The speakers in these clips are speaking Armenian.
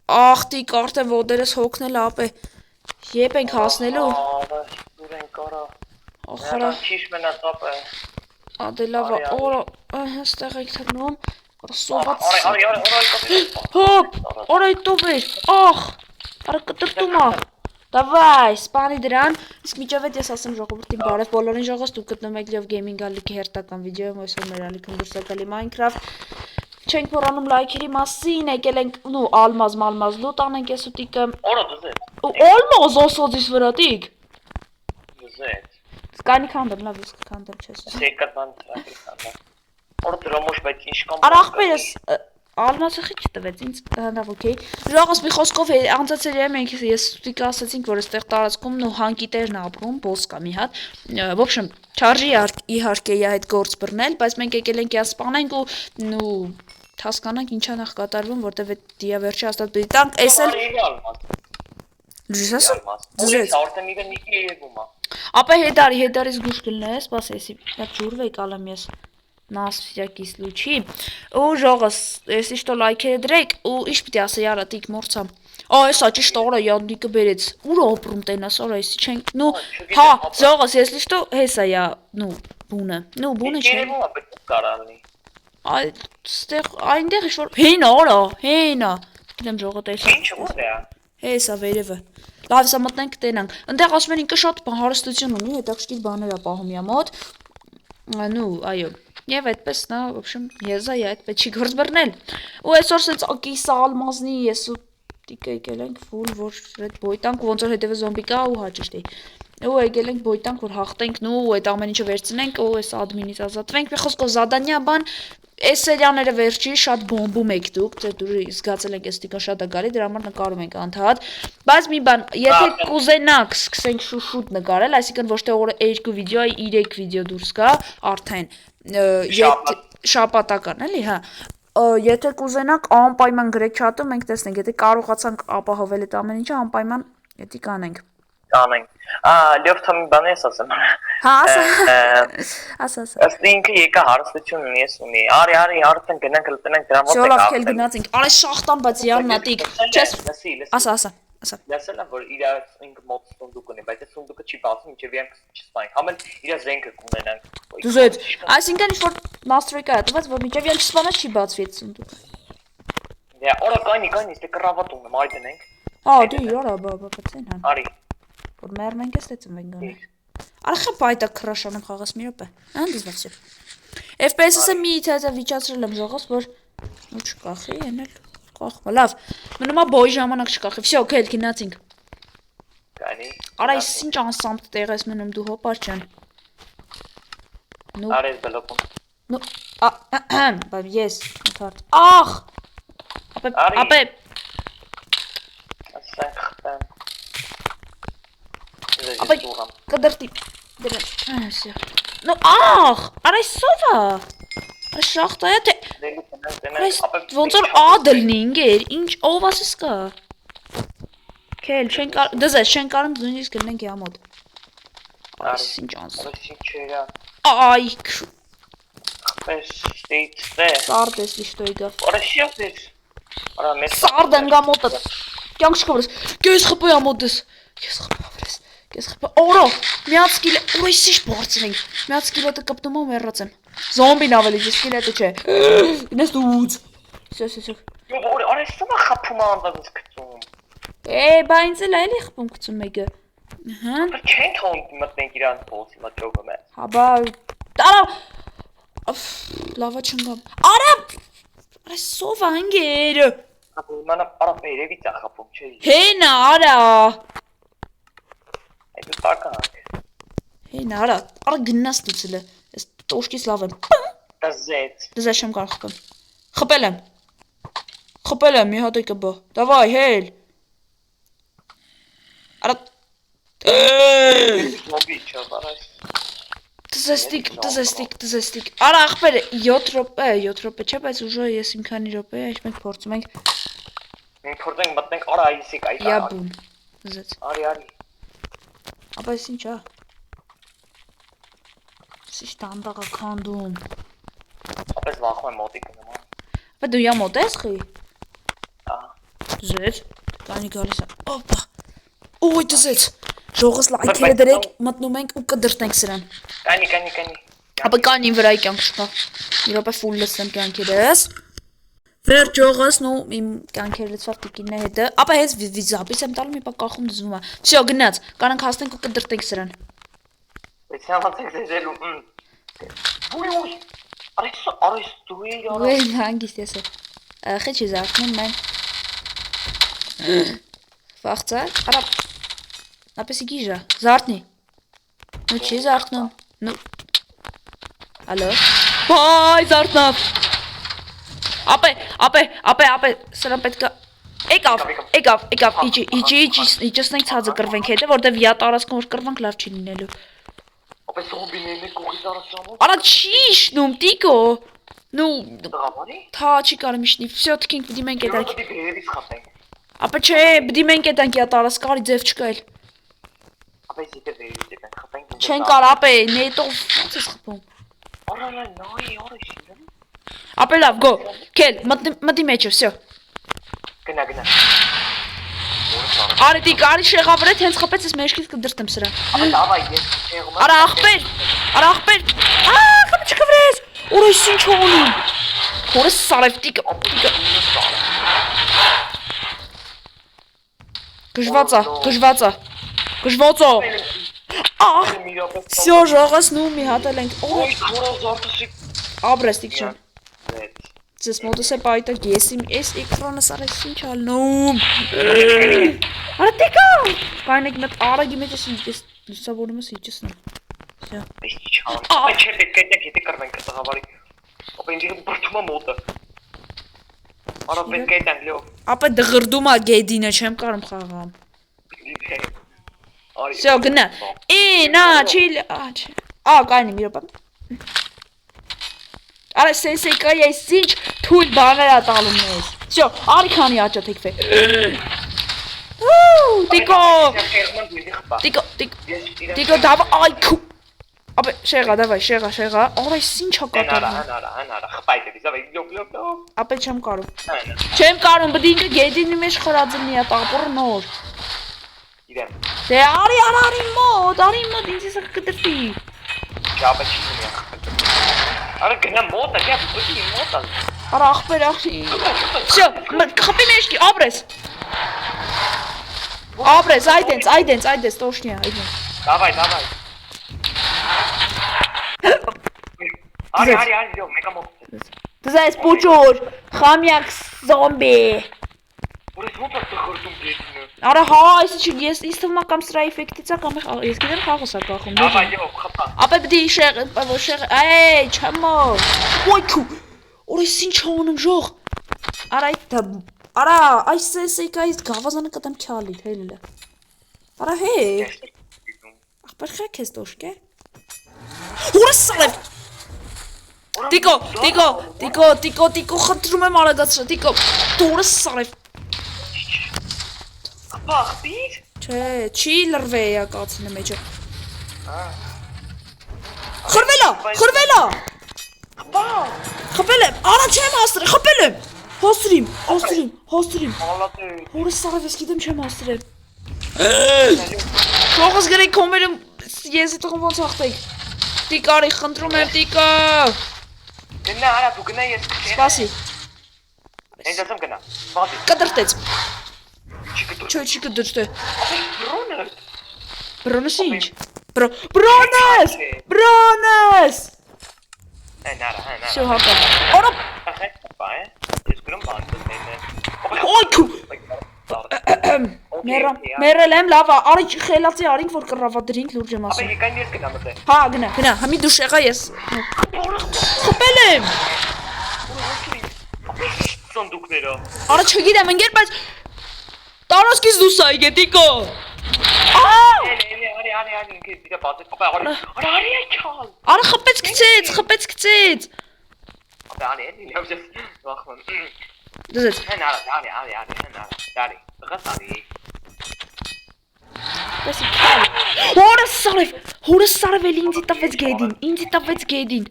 Ախ, տիկ, արդեն ոտերս հոգնել ապե։ Եբ ենք հասնելու։ Դուր ենք արա։ Ախարա։ Քիչ մնա տապը։ Ադելավա, օրա, այստեղ եք թռնում։ Սոված։ Արի։ Հոպ, օրա տոբ էր։ Ախ, արա կտրտում ա։ Davai, սպանի դրան, իսկ միջավետ ես ասեմ ժողովրդին բարև բոլորին ժողովուրդ դուք գտնում եք Լիով Գեյմինգ ալիքի հերթական վիդեոյում այսօր մեր ալիքում դուրս է գալի Minecraft չենք մոռանում լայքերի մասին եկել ենք ու ալմազ լուտ անենք ես ու տիկը Օրա դզետ ալմազ ասածից վրա տիկ դզետ սկանի քանդեմ լավ ես քանդեմ չես սեկական տրակի օրա դրոմոշ բայց ինչ կամ արա ախպերս Ալմազը խիչ տվեց ինձ հանդավ օքեյ ժողովս մի խոսքով անցածել եմ մենք ես տիկը ասացինք որ այստեղ տարածքում ու հանկիտերն ապրում բոս կա մի հատ в общем չարժի իհարկե իա այդ գործ բռնել բայց մենք եկել ենք իա սպանենք ու հասկանանք ինչա նախ կատարվում որտեվ այդ դիա վերջի հաստատ պիտի տանք էսել Լույսասը դզեց արտեմիվը նիկի երևում է ապա հետարից գուշ կլնես սպաս էսի դա ջուրվեի կալեմ ես Нас всякий случай. У жогас, если что, лайки дрейк, у иш պիտի ասեի արա տիկ մորցամ։ Էսա ճիշտ օրա յանդիկը բերեց։ Ուր ապրում տենաս օրա էսի չենք։ Ну, հա, ժողас, если что, հեսա յա, ну, բունը։ Ну, բունը չէ։ Երևում է պետք կարալնի։ Այստեղ այնտեղ ինչ որ հին օրա, հինա։ Գիտեմ ժողոտ էսա։ Ինչ ուր է։ Հեսա վերևը։ Լավ, սա մտնենք տենանք։ Այնտեղ ասում են ինքը շատ հարստություն ունի, հետաքրքիր բաներ է պահում իա մոտ։ Ну, այո։ Եվ այդպես նա, в общем, եզա է այդպես չի գործ բռնել։ Ու այսօր սենց կիսա ալմազնի ես ու տիկը եկել ենք ֆուլ որ այդ բոյտանք ոնց որ հետևը զոմբի կա ու հա ճիշտ է։ Ու եկել ենք բոյտանք որ հաղթենք ու այդ ամեն ինչը վերցնենք ու այս ադմինից ազատվենք։ Մի խոսքով զադանյա բան այս սերիաները վերջի շատ բոմբում եք դուք, դուր զգացել եք այս տիկը շատ է գալի, դրա համար նկարում ենք անդադ։ Բայց մի բան, եթե կուզենաք սկսենք շուշուտ նկարել, այսինքն ոչ թե օրը 2 վիդեո, այլ 3 վիդեո դուրս գա արդեն շապատական էլի, հա։ Եթե կուզենաք անպայման գրեք չաթում, մենք տեսնենք, եթե կարողացանք ապահովել այդ ամեն ինչը, անպայման էդի կանենք։ Կանենք։ Լիով թամի բան ես ասեմ։ Հա, ասա։ Ըստ ինքը եկա հարստություն ունի, ես ունի։ Արի, արդեն գնանք լտնենք դրա մոտ։ Շոլավ քել գնացինք։ Արի շախտան, բայց յաննատիկ։ Չես։ Ասա։ Լսել եմ որ իր ինքը մոտ սունդուկ ունի, բայց այդ սունդուկը չի բացում, ինչեւ իրանք չսպանեն։ Համել իր զենքը կունենանք։ Դուզետ։ Այսինքն ինչ որ настройка է տված, որ միջև իրանք չսպանած չի բացվի այդ սունդուկը։ Դե, օրա կանի, դե կռավատում եմ, այ դնենք։ Հա, դու իրա բացեն հա։ Արի։ Որ մեռնենք էս դեցում ենք գոնե։ Արխա պայտա քրաշանում խաղաս մի րոպե։ Անդիզվացի։ FPS-ը մի թեթա վիճացրել եմ ժողովս, որ ու չկախի, ենել կախմա։ Լավ։ Մնում է բոյ ժամանակ չկախի։ Всё, քել գնացինք։ Կանի։ Արա ის ինչ անսամտ տեղ ես մնում դու հոպար չան։ Ну. Արես բլոկում։ Ну, բա ես, ընդհանուր։ Ախ։ Ապե։ Ասենք խփեմ։ Ապա կդրտի։ Դրան։ Ասա։ Ну, ախ, արա սովա։ Արա շախտա է թե։ Ոնց որ ադլնի ինգեր, ինչ ով ասես կա։ Քել, չեն կար, դզես չեն կարում նույնիսկ գտնենք իա մոտ։ Այս ինչ անց։ Չերա։ Այ։ Պես ստե։ Սարդես վիշտոյ գա։ Արա շիոպես։ Արա մեծ։ Սարդեն գա մոտը։ Կյանք չկորես։ Կես խփի ամոդես։ Կես խփավրես։ Կես խփա։ Օրո, միած սկիլը, օր էսի շփորձենք։ Միած սկիլետը կպտում եմ մեռացեմ։ Զոմբին ավելի ջի սկիլետը չէ։ Ինես դուց։ Սա։ Արա սա խփում անդած գցում։ Բա ինձ էլ էլի խփում գցում եկը։ Հա։ Չեն թողնում մտնենք իրան փոսի մաճոգում է։ Հա բա տարա լավա չնգամ։ Արա սովա անգեր։ Մանա արա երևից է խփում, չէ։ Հենա արա։ Այդ տականք։ Հենա արա գնաս դուցելը։ Այս տոշկից լավ եմ։ Դզեց։ Դզես չեմ կարող խփեմ։ Խփել եմ մի հատ եկը բա։ Դավայ հել։ Արա Մոբի չավարայ։ Դզեստիկ։ Արա ախպերը 7 րոպե չէ, բայց ուժը ես իմ քանի րոպե, այս մենք փորձում ենք։ Մենք փորձենք մտնենք արա այսիկ այ։ Յա բուն։ Դզեց։ Արի։ Ապա այս ինչ է։ Սիշ տանդաղա քանդում։ Ապես վախում եմ մոտիկ նման։ Բա դու յա մոտ ես խի։ Ահա։ Զեց, կանի գալիս է, օպա, ոյ դզեց, ժողս լայքերը դրեք, մտնում ենք ու կդրտենք սրան։ Կանի։ Ապա կանին վրայի կյանք շպա, իրոպե ֆուլ լսեմ կյանքերս, վեր ժողս նու իմ կյանքերը լծվար տիկինն է հետը, ապա հեզ վիզապիս եմ տալում իպա կախում դզվում է, վսյո գնաց, կանանք հասնենք ու կդրտենք սրան։ Բայց համացեք ձեզելու, ոյ, արես դու էի արա։ Վեյ հանգիստ ես է, խեչ է զարդնում մեն, վաղծա, արա, ապեսի գիժա, զարդնի, նու չի զարդնում, նու, ալո, բայ զարդնավ, ապե, սրան պետքա, եկավ, իջսնենք ծածը կրվենք հետը, որտև յատ արասկում որ կրվանք լավ չի լինելու։ Ապե սոմբիներն է կողից արաս ժամոտ։ Արա չի իշնում, տիկո, նու, Դղավարի։ թա չի կարում իշնի, վսյո թքինք բդի մենք ետանք, Դի բերից խապենք։ ապե չէ, բդի մենք ետանք յատ արաս կարի ձև չկա էլ, Ապե զիտը բերից ետնենք խապենք։ չեն կար ապե, նետով ոնց ես խպում, Արա նայ, արա շինեմ։ ապե լավ, գո, կել, մտի մեջը, վսյո, Գնա։ արի տիկ, արի շեղավրետ հենց խպեց ես մեջքից կդրտեմ սրան, Ապե դավայ, ես շեղում եմ։ արա աղպեր, խպը չկվրես, ուրես ինչ հոնում, հորս սարև տիկը, գժվացա, աղ, վսյո ժողս նու մի հատել ենք, Ոյ, քորա զարտուսի։ Աբրես տիկ չեմ, ձեզ մոտս է պայտակ, ես էկրանս արես ինչ ալնում, արա տիկա, կայնեք մետ արագի մեջ ես լուսավորում ես իջսնում, Այս չան։ Ապե չէ պետք է հետը կրվենք տղավարի։ Ապե ինձ բրթում է մոտը։ Արա պետք է տանք լավ։ ապա դղրդում ա գեդինը չեմ կարում խաղամ, վսյո գնա, նա չիլ, կայնի մի ռոպա, արա սենսեյկա ես ինչ թույլ բաներ ա տալում ես, վսյո, արի քանի աճա թեքվե, տիկո, դավա, այ քու, ապե շեղա, արա ես ինչ ա կատարում, Անարա, խպայտ է, զավայ, լոբ։ ապե չեմ կարում, բդի ինքը գեդինի մեջ խրածլնի ա տաղպորը նոր, Իրեմ։ դե արի մոտ, ինձ եսա կտրտի, Չապե չի ունի։ Արա գնա մոտը, կյա բուտի մոտը։ արա աղպեր աղի, վսյո, խպի մեջքի, Աբրես, այդենց, տոշնի ա, այդենց, Դավայ։ Արի, լավ, մեկա մոտ։ դզա ես պուճուր, խամյակ զոմբի, Որես ոնց է խրտում դեդինը։ արա հա, ես ինձ թվում ա կամ սրա էֆեկտից ա կամ ես գիտեմ խաղս ա կախում, Դավայ, լավ, խփա։ ապե բդի չմոր, ոյ քու, օրես ինչ հոնում ժող, արա այս սենսեյկայից գավազանը կտեմ քյալիլ, հելելը, արա աղպեր խեք ես տոշկ է, հորս սալև, տիկո, խնդրում եմ արագացրա, տիկո, դորս սարև, Ախպիր։ չէ, չի լրվե է ակացինը մեջը, խրվելա, խպել եմ, արա չեմ հաստրել, խպել եմ, հաստրիմ, հորս սարև ես գիտեմ չեմ հաստրել, շողս գրեի կոմերում եզի տղում ոնց հաղթեիք, տիկարի խնդրում եմ տիկա, Գնա, արա դու գնա ես սպասի, Հենց ասեմ գնա, սպասի կդրտեց, չի կդրտե, Բրոնս ինչ, Բրոնս, Շո հակա, արա, Ես գրում բանտը ոյ քու, մերել եմ լավա, արի խելացի արինք որ կռավա դրինք լուրջ եմ ասում, Ապե եկան ես գնա մտե հա գնա, համի դու շեղա ես, խպել եմ, Սոնդուկները արա չգիտեմ ընգեր, բայց տարոսկից դուս այգ է տիկո, Արի ինքես դիրա բացեք, ապե արի այքալ արա խպեց կծեց, Ապե արի լավ ես վախում դզեց, Հեն արի, դարի, տղաս արի տեսի քալ, հորս սարև էլի ինձի տավեց գեդին,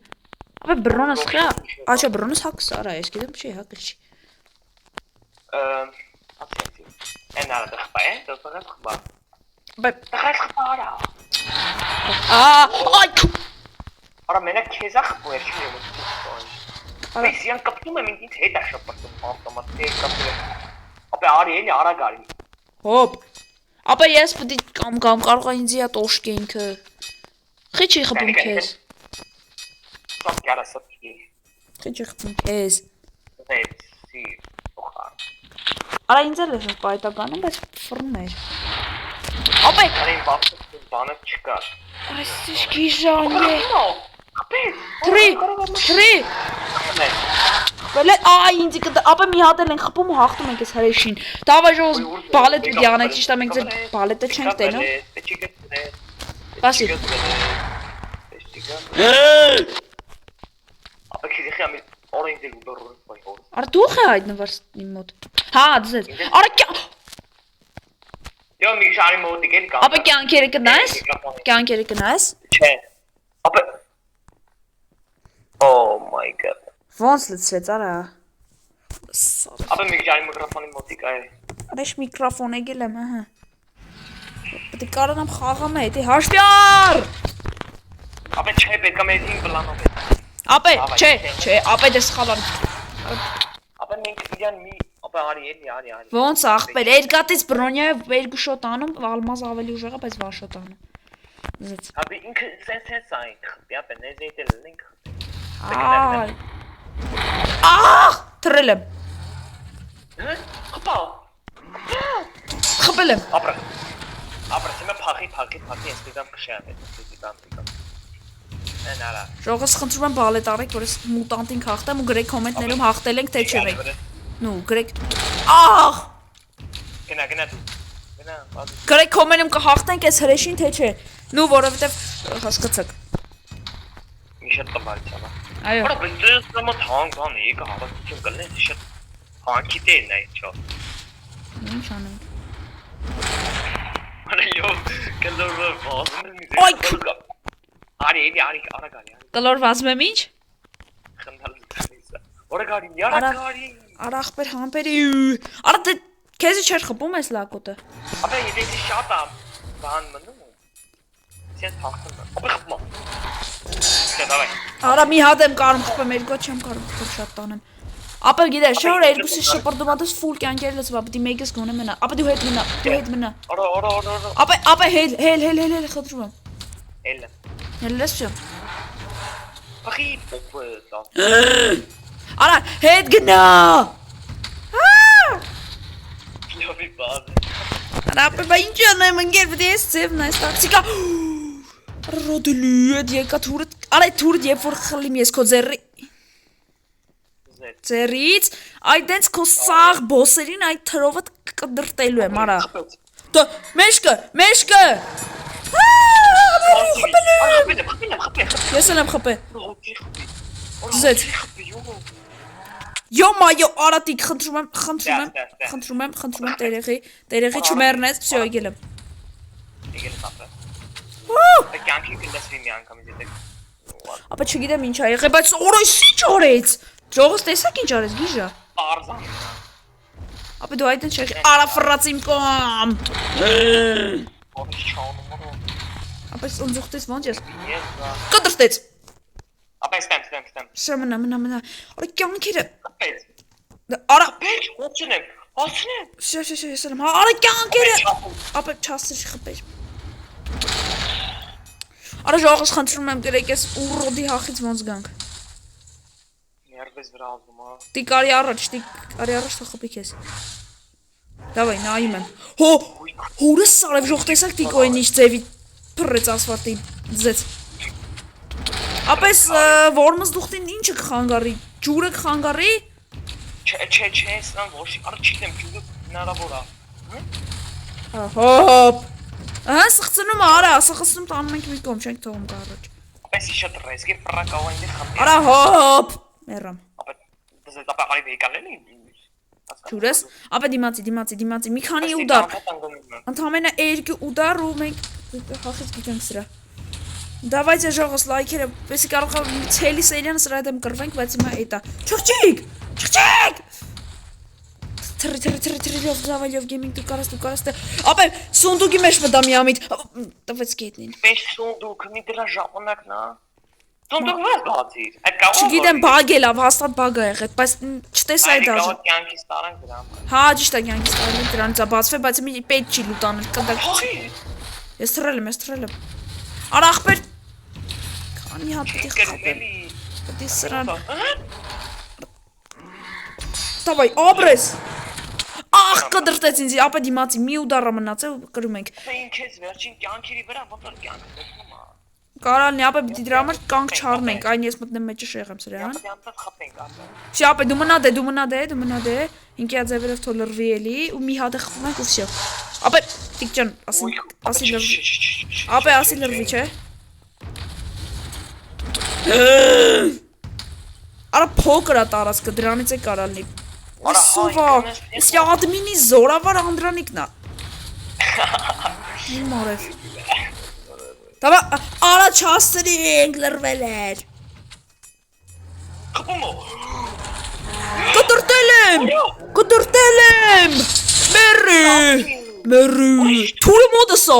ապե բրոնս խյա, աչա բրոնս հակս արա ես գիտեմ չի հակս չի, Են արա դխպա է, դխպա խպա։ Բայց Դխես խպա արա։ այ Արա մենակ քեզա խպու էր չի եղել։ Արա Ես յան կպտում եմ ինձ հետ է շփրտում ավտոմատ կապը։ Ապա արի էլի արա գարի։ հոպ ապա ես պետք է կամ կարող է ինձ իա տոշկե ինքը խիչի խփում քեզ Սոկ գարա սոկի։ խիչի խփում քեզ Դեցի օխար։ արա ինձ էլ է պայտականը բայց ֆռներ ապա Արին բանը չկա։ այս ինչ գիժան է Ապա Թրի Բելե այ ինձ կդ ապա մի հատ էլ են խփում ու հաղթում ենք այս հրեշին դավայ ժոզ բալետ դիանա ճիշտ է մենք ձեր բալետը չենք տենում Բասի Ապա քիզի խամի օրենջ դու դուրս բայ հոր Արա դու խե հայտնվար իմ մոտ հա դզեր արա Yo մի շարի մոտիկ էլ կա ապա կյանքերը կնայես կյանքերը կնայես Չէ ապա Oh my god ոնց լցրեց արա Ապա մի շարի միկրոֆոնի մոտիկ այ Արեշ միկրոֆոն եկել եմ ահա Պետք է կարողանամ խաղամ հետ հաշվյար Ապա չէ պետք է մեզին պլանով է Ապա չէ ապա դες խավար Ապա մենք իրան մի ապա արի էլի Ոնց ախպեր երկատից բրոնյայով երկու շոտ անում ալմազ ավելի ուժեղ է բայց վար շոտ անում Զեց Ապա ինքը սենս այն խփի ապա նեզեյտել link Այ Ահ թրել եմ Խփա խփել եմ Ապա սեմա փախի ես դիտամ քշեմ դիտամ Նարա Ժողովուրդ խնդրում եմ բալետ արեք որ ես մուտանտին հաղթեմ ու գրեք կոմենտներում հաղթել ենք թե չէ Նու գրեք Ահ Գնա դու Գնա Գրեք կոմենտում կհաղթենք այս հրեշին թե չէ Նու որովհետև հասկացաք Մի շատ տմարի ցավա Այո Արա բայց դու թանկ բան եկա հավաքություն կլնես շատ հանքի տերն է չո Ինչ անեմ Արա յո կլորը վազում եմ Այ Արի արա գարի Կլոր վազում եմ ինչ խնդալ Արա գարի արա գարի Արա ախպեր համբերի Արա դե քեզի չէր խփում այս լակոտը Ապա եթե շատ է բան մնում Սենց հաղթում ապա խփում Դավայ Արա մի հատ եմ կարող խփեմ երկու չեմ կարող խփել շատ տանեմ Ապա գիտես չէ որ երկուսի շփրդում ադս ֆուլ կյանքեր լցվա պետք է մեկս գոնե մնա ապա դու հետ մնա Արա ապա հել խնդրում եմ Էլը Հելես չէ Փախի պոպը Արա հետ գնա Լովի բազ Արա ապա ինչ անեմ ընկեր պետք է ծևն այս տաքսիկա Ռոդլի եկա թուրդ Արա թուրդ երբ որ խլիմ ես քո ձերից այդ դենց քո սաղ բոսերին այդ թրովը կդրտելու եմ արա Դո մեջկը Ես եմ խփել Զեց Յո մայո արատիկ խնդրում եմ տերեղի չմեռնես всё եկել եմ Եկել սապը Կյանքի կլեսվի մի անգամից եթե Ապա չգիտեմ ինչ ա եղել բայց օրոյս ինչ օրեց Ժողովուրդ տեսակ ինչ արեց գիժա Արզան Ապա դու այդ ինչ արա ֆրած իմ կողմ Ոնց չանում Ապա ընձուղտես ոնց ես Եզա կտրտեց Ապա ստեմ Շա մնա Արա կյանքերը Ապեց Արա Բեջ ոչնեմ Շա ես եմ արա կյանքերը Ապա չասր խփեր Արա ժողովուրդ խնդրում եմ գրեք ես ուռոդի հախից ոնց գանք Ներվես վրա ալվում ա Տիկ արի առաջ թխպի քեզ Դավայ նայում եմ Հորս սարև ժող տեսակ տիկոյն ինչ ձևի Փռեց ասֆալտին ձեց Ապես որմս դուխտին ինչը կխանգարի ջուրը կխանգարի Չէ սան ոչ արա չգիտեմ ջուրը հնարավոր ա Հոպ Ահա սխցնում արա սխցնում տանում ենք մի կողմ չենք թողում կառաջ Ապես շատ ռեսկի ֆրակավա ինձ խմբի Արա հոպ Մեռամ Ապա դες ապա արի վեկանելի Ջուրս ապա դիմացի մի քանի ուդար Ընդամենը 2 ուդար ու մենք հախից գիտենք սրա Давайте ժողովուրդ լայքերը եսի կարող է ցելի սերիան սրա դեմ կռվենք բայց հիմա էտա Չղջիկ Թրիլով զավալյով գեմինգ դու կարաս ապե սունդուկի մեջ մտա միամիտ տվեց գետնին Պես սունդուկ մի դրա ժամանակն է Սունդուկ ո՞ր բացիր Այդ կարող չգիտեմ բագ է լավ հաստատ բագ ա եղել բայց չտեսա այդ դաժե կյանքից տարանք դրան հա ճիշտ է կյանքից տարել դրանից է բացվել բայց մի պետք չի լուտանել կդակ ես թրել եմ արա ախպեր քանի հատ պիտի խփեմ պիտի սրան Давай, обрез Ախ, կդրտեց ինձ, ապա դիմացի մի ուդառը մնացել ու կրում ենք Ինչ ես վերջին կյանքերի վրա ոնց որ կյանքը տեսնում է Կարալնի, ապա պիտի դրա համար կանք չառնենք, այն ես մտնեմ մեջը շեղեմ սրան Շի, ապա դու մնա դե ինքիա ձևերով թո լրվի էլի ու մի հատ է խփում ենք ու վсё Ապա, տիկ ջան, ասի լրվի Ապա, ասի լրվի, չէ Արա փոքր է տարածքը, դրանից է կարալնի Սովա, ես ադմինի զորավար Անդրանիկն է Իմ մարև Դավա, արա չաստրինք լրվել էր Խփումո Կտրտել եմ Մերի Թուրը մոտսո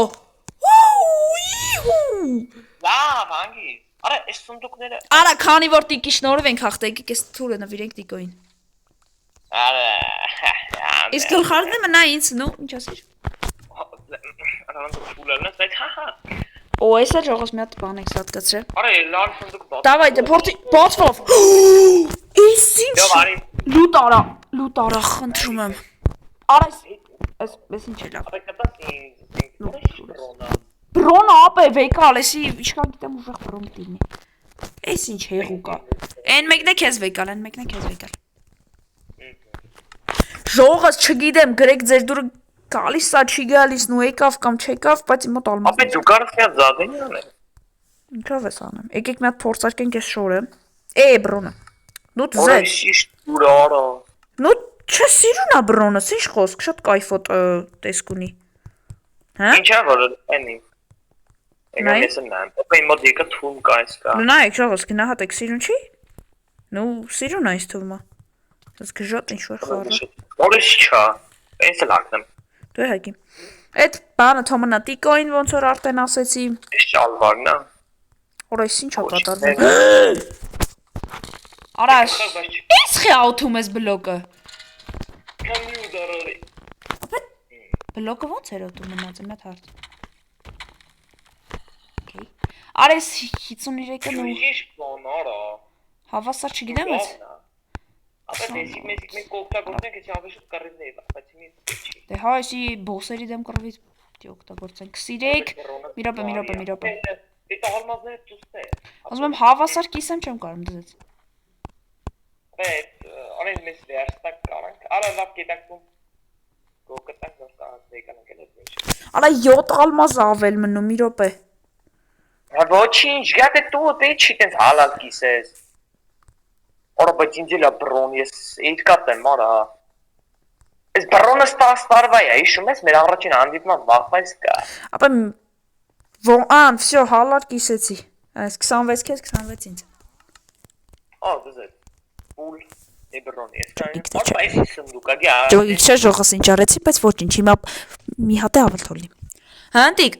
Լավ, անգի Արա, այս սունդուկները Արա, քանի որ տիկի շնորհով ենք հաղթել, եկեք այս թուրը նվիրենք տիկոին Իսկ գլխարդը մնա ինձ, նու, ինչ ասիր Օ, այս է ժողոս մի հատ բան եք սատկացրել Արա, լավ սունդուկ բաց Դավայ, դե փորձի, բացվով Այս ինչ Լուտ արա, խնդրում եմ Արա, այս ինչ է լավ Արա, կտաս Բրոնը ապ է վեկալ, էսի իշխան գիտեմ ուժեղ բրոն դիմի Այս ինչ հեղուկ է Են մեկն է քեզ վեկալ Ժողոս չգիտեմ, գրեք ձեր դուրը գալիս սա չի գալիս նու եկավ կամ չեկավ, բայց իմ մոտ ալմազ Ապե դու կարս մի հատ զադենի անել Ինչով ես անում, եկեք մի հատ փորձարկենք ես շորը բրոնը Նու Արա, ձեզ շիշտ դուր արա Նու չէ սիրուն է բրոնը, ինչ խոսք, շատ կայֆոտ տեսք ունի Հա? Ինչա որ էնի Էգա ես նայեմ, ապա իմ մոտ եկա թվում կա այս կա Նայեք ժողոս, գնահատեք սիրուն չի? Նու սիրուն է այս թվում է Ես գժատ ինչ-որ խառը Որիշ չա, ես լակնեմ Դու հագի Այդ բանը թոմնա տիկոին ոնց որ արդեն ասեցի Ես ճալվարն է Որ այս ինչ հապատարվում Արաշ, ես խեաութում ես բլոկը Կամի ու դարարի Բլոկը ոնց էր ոտում մնաց, իմ հետ հարդ Արես 53-ը նու Ինչ բան արա Հավասար չգիտեմ ես Ապա դեսիկ մեզիկ մենք կօգտագործենք ես ավելի կռիվներ, բայց մի չի։ Դե հա, էսի բոսերի դեմ կռվից պիտի օգտագործենք։ Սիրեք, մի րոպե։ Դե ալմազները ծուստ է։ Ասում եմ հավասար կիսեմ չեմ կարող դզեց։ Բայց արեն մեզ վերստակ կարանք։ Արա լավ կետակում կոկտակ նստած եկանք էլ ոչ։ Արա 7 ալմազ ավել մնում մի րոպե։ Հա ոչինչ, գիտե դու դե չի տես հալալ կիսես։ Արա բայց ինձ էլ բրոն ես այդ կատեմ արա։ Այս բրոնը ստարվա է, հիշում ես մեր առաջին հանդիպման վախվայց կա։ Ապա всё, հալար կիսեցի։ Այս 26 քեզ 26 ինձ։ Դուզե։ Ուլ է բրոն ես։ Ապա այս սնդուկա գա։ Չէ, ժողոս ինչ արեցի, բայց ոչինչ, հիմա մի հատ է ավել թողնի։ Հանդիկ։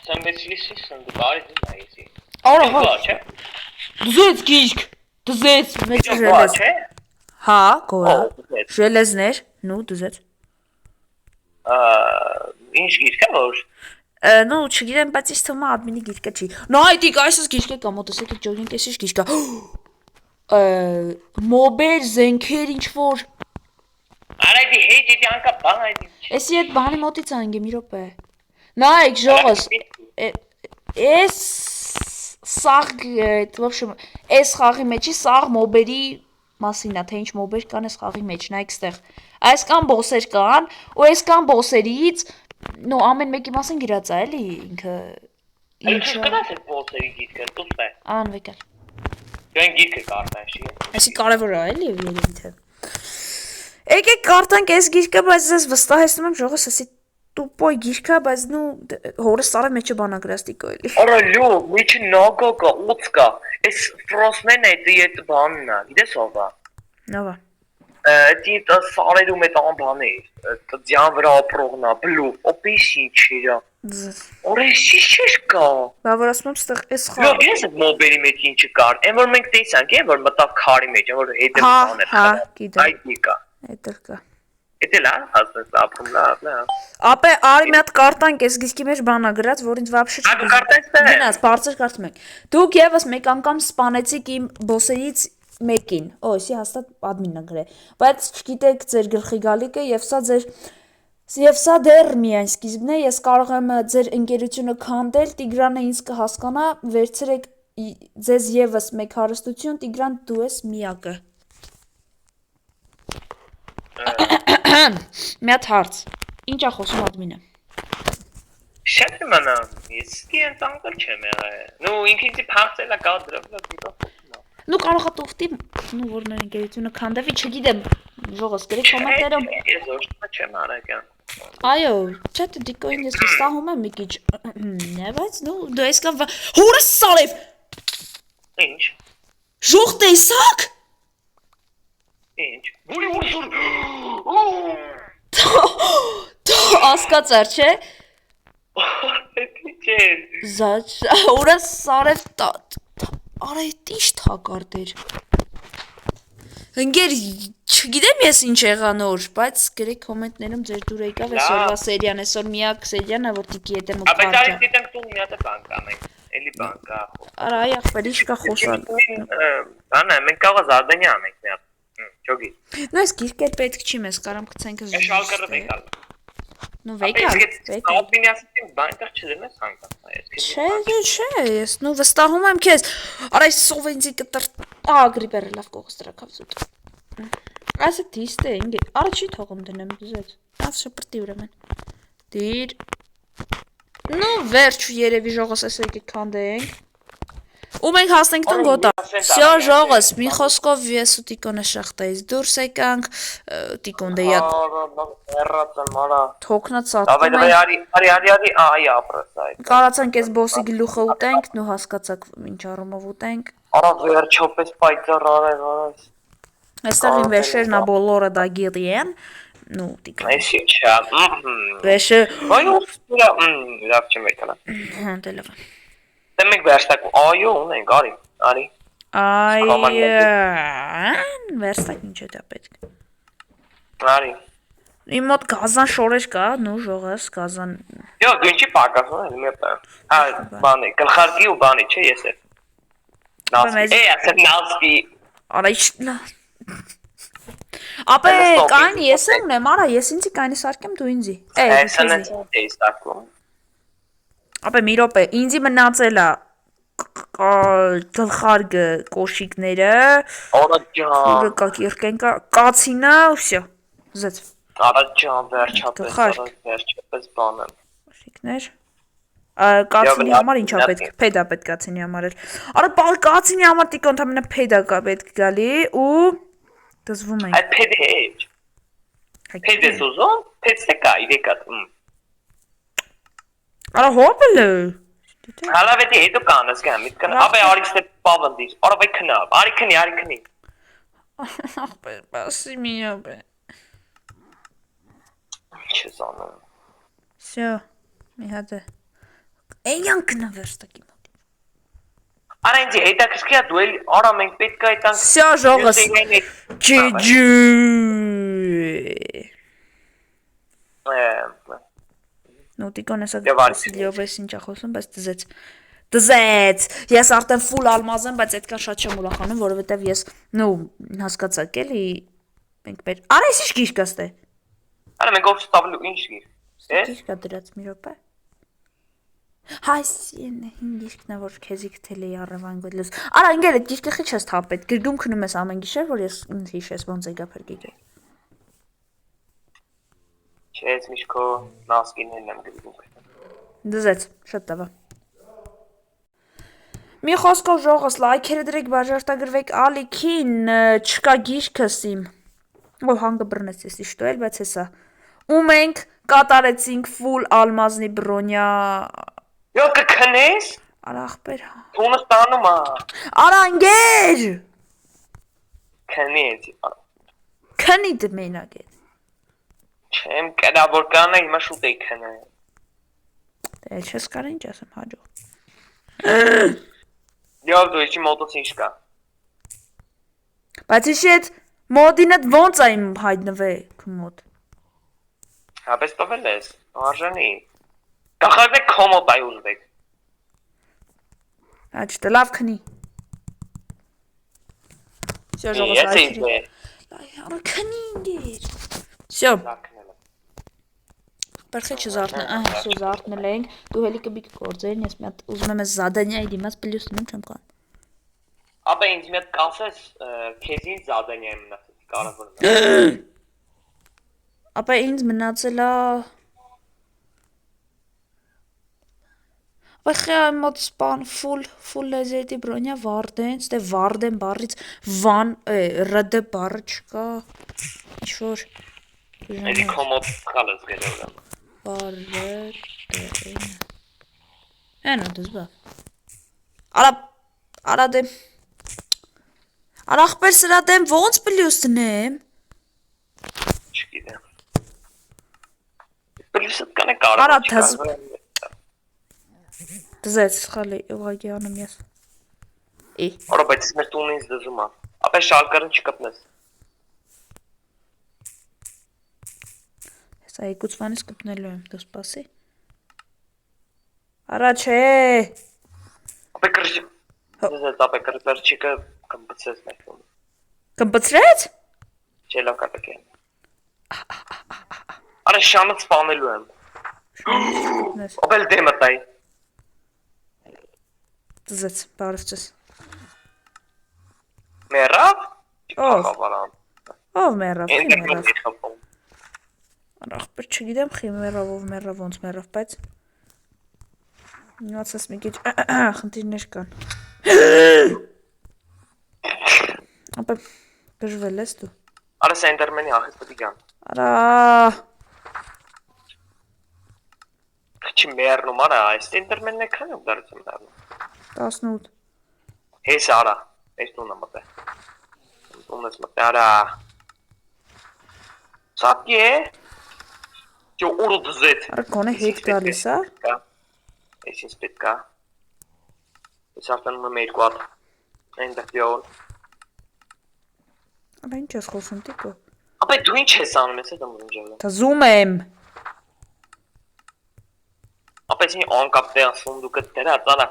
Սամբեցիլի սնդուկա արի դնայեցի։ Արա հա։ Դզեց գիշկ։ Դզեց մեջ ժելեզ։ Հա, գորա։ Ժելեզներ, նու դզեց։ Ինչ գիրք է որ։ Նու չգիտեմ, բայց ის թվում է admin-ի գիրկը չի։ Նայտիկ, այսս գիրկը կա, մոտեցեք ջոգինգ, էսիշ գիրկա։ Մոբեր, զենքեր, ինչ որ։ Արա դի հեյ դի անկա բան այդի։ Էսի այդ բանի մոտից անգե մի րոպե։ Նայեք, ժողոս։ Էս սաղ, в общем, էս խաղի մեջի սաղ մոբերի մասին է, թե ինչ մոբեր կան էս խաղի մեջ, նայեք ստեղ։ Այս կան բոսեր կան, ու այս կան բոսերից նո ամեն մեկի մասին գրած է, էլի ինքը Ինչ կնաս է բոսերի գիրքը, դուս է։ Անվեկալ։ Դեն գիրքը կարդան շի։ Այսի կարևոր է, էլի երևի թե։ Եկեք կարդանք այս գիրքը, բայց ես վստահեցնում եմ ժողոս էսի տուպոյ գիրքը, բայց նու հորս սարը մեջը բանագրաստիկո էլի։ Արա լյո, մեջը նագա կա, ուծ կա։ Էս ֆրոսմեն է դի այդ բանն է, գիտես ով է։ Նովա։ դի սարերում այդ անբանի ձյան վրա ապրողնա բլու օպիսի չիրա օրեսի շիշկա Բա որ ասում եմ ստեղ էս Yo, ես մոբերի մեջ ինչ կար այն որ մենք տեսանք այն որ մտավ քարի մեջ որ հետը բան է Հա, գիտեմ։ այդ դիկա Այդտեղ կա։ Էդե լավ հասած ապրում լավ Ապե արի մի հատ կարտանք էս գիսկի մեջ բանա գրած, որ ինձ вообще Ա դու կարտես թե Գնաց, բարձր կարծում եք։ Դուք եւս մեկ անգամ սպանեցիք իմ բոսերից մեկին։ Օ, էսի հաստատ admin-ն է գրել։ Բայց չգիտեք ձեր գլխի գալիքը եւ սա դեռ միայն սկիզբն է, ես կարող եմ ձեր ընկերությունը քանդել, Տիգրանը ինձ կհասկանա, վերցրեք ձեզ եւս մեկ հարստություն, Տիգրան դու ես միակը։ Մի հատ հարց։ Ինչ է խոսում admin-ը։ Շատ մանա ես կին տանկալ չեմ եղել նու ինքնից փախցելա կադրով դիտո Նու կարող է տուֆտի, նու որ մեր ընկերությունը քանդվի, չգիտեմ, ժողովուրդ գրեք կոմենտներում։ Ես ոչ չեմ արական Այո, չետ դիկոին ես վստահում եմ մի քիչ։ Նե, բայց նու դու ես կա հորս սալև։ Ինչ Ժող տեսակ։ Ինչ Ուրի Դու ասկացար, չէ։ Չէ Զաչ, հորս սալև Արա ինչ թակարդեր։ Ընկեր, չգիտեմ ես ինչ եղա նոր, բայց գրեք կոմենտներում ձեր դուր եկավ այսօրվա սերիան, այսօր միակ սերիան է, որ տիկի հետ եմ Ապա դարի դիտենք դու մի հատ բան կանենք էլի բան կա Արա այ ախպեր ինչ կա խոսալ։ Բանը մենք կարող զարդենի անենք մի հատ Ճոգի Նույնս գիրկեր պետք չի մեզ, կարամ գցենք Շալկը վեկալ Նու վեկալ, վեկալ։ Opinion-ը բանտեղ չդնես հանգա Չէ, ես նու վստահում եմ քեզ։ Արա այս սովենցի կտր գրիպերը լավ կողս դրակավ զուտ։ Ասա դիստ է, ինգե։ Արա չի թողում դնեմ զեծ։ Լավ շպրտի ուրեմն։ Դիր։ Նու վերջ երևի ժողոս էս եկեք քանդենք։ Ու մենք հասնենք տուն գոտա։ Всё, ժողոս, մի խոսքով ես ու Տիկոնը շախտայից դուրս եկանք, Տիկոն դե յա Երրացը մարա թոքնած Давай, սատում ենք։ արի, այ ապրեսայ Կարացանք այս բոսի գլուխը ուտենք, նու հասկացաք ինչ առումով ուտենք։ Արա վերջապես պայծառ արես Այստեղ իմ վերջերն ա բոլորը դա գիրի են, նու Տիկոն։ Այս ինչա Վերջը Այո, լավ չեմ եկալա հա դե լավ։ Դե մենք վերջտակ այո ունենք, արի Վերստակ ինչ է դա պետք։ Արի Իմ մոտ գազան շորեր կա, նու ժողես գազան։ Yo, դու ինչի պակասում ես մի բան։ Բանի, գլխարկի ու բանի, չէ՞ ես է։ Նասկի, ասեմ նասկի։ Արա ինչ Ապե կային ես եմ ունեմ, արա ես ինձի կայնի սարկեմ դու ինձի։ Այսինքն է սարկում։ Ապե մի րոպե, ինձի մնացել է գլխարկը կոշիկները, Արա ջան։ ուրը կա կիրկենկա, կացինը, всё։ Զեց։ Արա ջան, վերջապես բանը։ Կոշիկներ։ Կացինի համար ինչա պետք, փեդա պետք կացինի համար էլ։ Արա կացինի համար տիկո ընդամենը փեդա կա պետք գալի ու դզվում ենք։ Այդ փեդ հետ։ Փեդ ես ուզում, փեդը կա, իրեկատ։ Արա հոպլը։ Հալա վետի հետո կանես գամից կան։ Ապա արի ստե պավանդիս։ Արա վայ քնա, արի քնի։ Ախպեր, բասի միաբե։ Չզանում։ Всё, մի հատ է։ Էնյան կնա վերստակի մոտ։ Արա ինձ հետաքրքիր է դու էլ արա մենք պետք է այտանք։ Всё, ժողս։ Ջիջի։ Նոտիկոն էսա Վասիլիով էս ինչա խոսում, բայց դզեց։ Ես արդեն ֆուլ ալմազ եմ, բայց այդքան շատ չեմ ուրախանում, որովհետև ես նո հասկացաք էլի մենք Արա էս ինչ գիրք կստե։ Արա մենք ով ստավելու ինչ գիր։ Գիրք կա դրած մի րոպե։ Հայսին գիրքն է որ քեզի գտել էի առևանգոյլս։ Արա ինգեր այդ գիրքը խի չես թափել, գրգում քնում ես ամեն գիշեր, որ ես հիշես ոնց եկա փրկիկը։ Չես միշքո նասկին եմ գրգում։ Դզեց, շատ տավա։ Մի խոսքով ժողոս լայքերը դրեք, բաժարտագրվեք ալիքին, չկա գիրքս իմ։ Ո հանգը բռնեց ես իշտո էլ, բայց հեսա։ Ու մենք կատարեցինք ֆուլ ալմազնի բրոնյա։ Յո կքնես։ Արա ախպեր։ Տունը ստանում է։ Արա ընկեր։ Քնես։ քնի դե մենակ է։ Չեմ կրա որ կանա հիմա շուտ էի քնա։ Դե չես կարող ինչ ասեմ հաջող։ Լավ դու իջի մոտոց ինչ կա։ Բայց իշի այդ մոդինդ ոնց է իմ հայտնվել քո մոտ։ Հապես տվել ես, արժանի։ Կախարդ է կոմոտ այ ուզվեք։ Աչտե լավ քնի։ Всё ժողովուրդ Ես այ։ ինձ է։ Այ քնի ինգեր։ Всё, Պարխե չզարթնա, всё զարթնել ենք։ Դու հելի կբի կգործեն, ես մի հատ ուզում եմ այս զադանիայի դիմաց պլյուս ունում չեմ կան։ Ապա ինձ մի հատ կասես քեզին զադանիա եմ մնացել կարևորը։ Ապա ինձ մնացել է Վախե մոտ սպան full լեզերտի բրոնյա վարդենց, դե վարդեն բառից վան ռդ բառը չկա։ Ինչ որ Էլի կոմոտ խալս գերեւը։ Բարդեն։ Այնա դզբա։ Արա դեմ։ Արախպեր սրա դեմ ոնց պլյուս դնեմ։ Չգիտեմ։ Պլյուսը կանե կարող։ Արա դզ Դզեց խալի ուղղակի անում ես։ Արա բայց մեր տունը ինձ դզում է։ Ապա շալկարը չկպնես։ Սա եկուցվանից կպնելու եմ, դու սպասի։ Արա չէ։ Ապա կրճի։ Դզեց ապա կրճիկը կմբցես մեր տունը։ Կմբցրեց։ Չէ լավ կապակե։ Արա շանը սպանելու եմ։ Ապա էլ դեմը տայ։ Դզեց, բարևձեզ։ Մերավ։ Ով։ Խավարան։ Ով մեռավ, Ինձ մեռավ։ մոտ խփում։ Ախպեր չգիտեմ խի մեռավ, ով մեռավ, ոնց մեռավ, բայց նույնացած մի քիչ խնդիրներ կան։ Ապա դժվել ես դու։ Արա սենտերմենի ախես պետք է գան։ Արա Չի մեռնում արա, այս սենտերմենն է քանը դարձում դառնում։ 18 Հես արա, այս տունը մտե։ Տունս մտե արա։ Սակի է։ Ճո օրը դզեց։ Արա կոնե հետ գալիս է։ Այս ինձ պետք է։ Ես արդեն մեմ երկու հատ։ Այնտեղ դիոն։ Ապա ինչ ես խոսում տիկո։ Ապա դու ինչ ես անում ես այդ ամենը։ Դա զում եմ։ Ապա ինչ անկապ դերսում դու կտերա ծանա։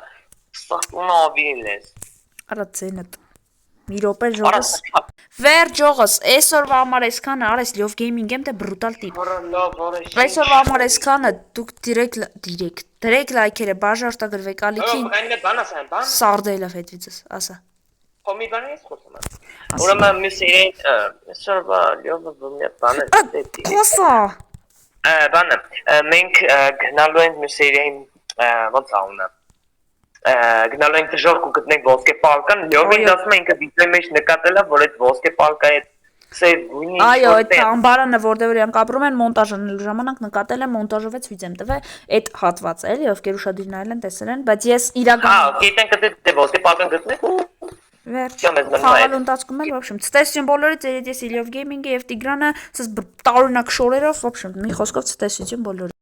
Սախտունը ավիլ ես։ Արա ցենդ։ Մի րոպե ժողս։ Վեր ժողս, այսօրվա համար այսքանը արես լյով գեյմինգ եմ դե բրուտալ տիպ։ Արա լավ, արես։ Այսօրվա համար այսքանը դուք դիրեք լայքերը բաժարտագրվեք ալիքին։ Այնը բանաս այն բան։ Սարդելավ հետվիցս, ասա։ Հոմի բանը ես խոսում եմ։ Ուրեմն միսերին այսօրվա լյովը բումի բանը դեպի։ Խոսա։ Բանը մենք գնալու ենք միսերին ոնց աունը։ Գնալու ենք դժոխ ու գտնենք ոսկե պալկան, լյովին ասում է ինքը վիդեոյի մեջ նկատել է, որ այդ ոսկե պալկայի սև գույնի Այո, այդ ամբարանը որտեղ իրանք ապրում են մոնտաժ անելու ժամանակ նկատել եմ մոնտաժովեց վիծ եմ տվել այդ հատվածը էլի ովքեր ուշադիր նայել են տեսել են, բայց ես իրական գիտենք դե ոսկե պալկան գտնենք ու Վերջ, խաղալու ընթացքում էլ, в общем, ցտեսություն բոլորից, ես Իլյով գեյմինգը եւ Տիգրանը, ասես տարօրինակ շորերով, в общем, մի խոսքով ցտեսություն բոլորի